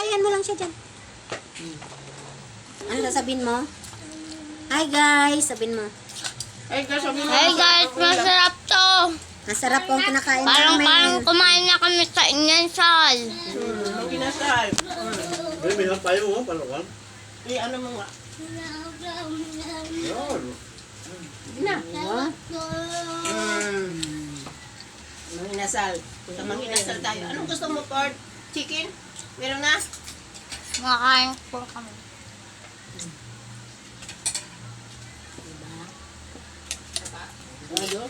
Ayan mo lang siya dyan. Ano sasabihin mo? Hi guys, sabihin mo. Hey guys, Masarap to. Masarap po ang kinakain Parang namin. kumain na kami sa inyansal. Ang ginasal. Ay, may hampayo mo, palawan. Eh, ano mo nga? Yan. Manginasal. Sa manginasal tayo. Anong gusto mo, Pord? Chicken? Meron na? Makain po kami. Ano?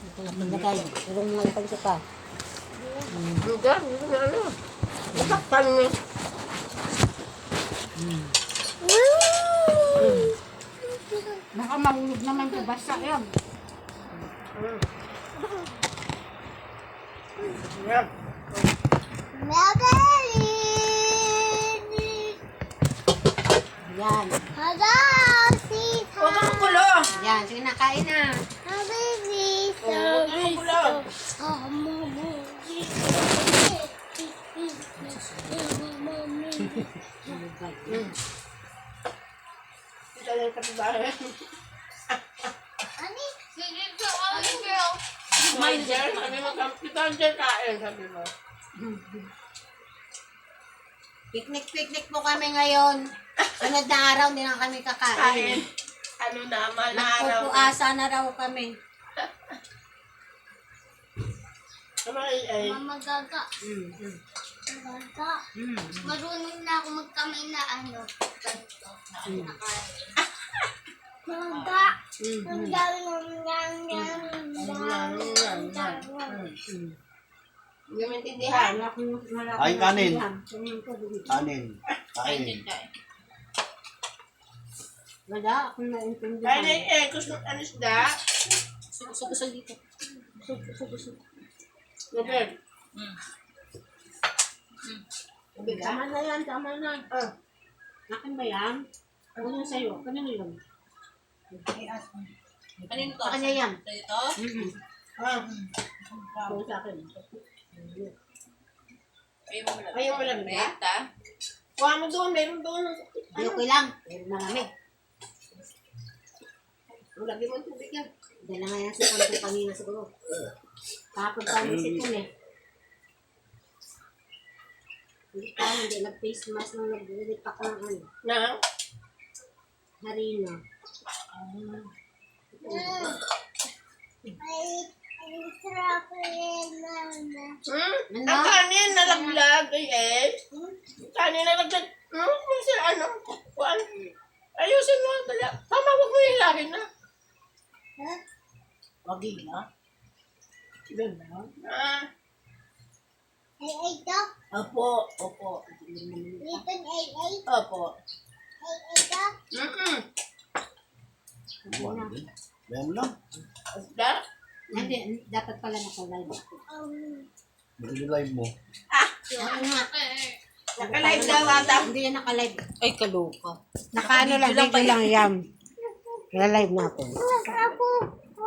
Ito na pinagay. Urong mga ipag siya pa. Lugar? Ano? Bakakpan mo. Baka mahulog naman po. Basta yan. Yan. Yan. Huwag kang magulo. Yan. Sige na, kain na. Huwag kang magulo. Ito lang yung kapitbahay. Minder, sabi mo, kita dyan kain, sabi mo. Picnic po kami ngayon. Sunod na araw, hindi na kami Kain. kakain. Ano naman na araw. Nagpupuasa na raw kami. Ano ay? Mamagaga. Magaga. Marunong na ako magkamay na ano. Ganito. Magaga. Ang dami Hindi mo intindihan. Ay, kanin. Kanin. Kain. Wala, ako Kaya naintindihan. na eh, gusto ano isda? Suso dito. Suso. Robert. Tama na yan, tama na. Akin ba yan? Ano yung sa'yo? Kanino yun? Kanino to? Sa kanya yan. Ito? Oo, sa akin. Ayaw mo lang ba? Kuha mo doon, meron doon. Okay lang. Meron na kami. Lagi mo tubig yan. Dala nga yan sa konti kanina siguro. Kapag pang-isip ko eh. Hindi pa, hindi nag-face mask nung nag-repack ng ano. Na? Harina. Ano? Ang kanin nalaglag ay eh. Kanin nalaglag. Minsan ano? Kuhaan. Ayusin mo. Tala. Tama, huwag mo hilahin na. Wagi na. Ilan na? Opo. Opo. Opo. Buwan din. Bayan mo lang. Isda? Hindi, dapat pala naka-live ako. Mag-live mo. Naka-live daw ata. Hindi yan naka-live. Ay, kaloka. Naka-ano lang, video lang yan. Naka-live natin.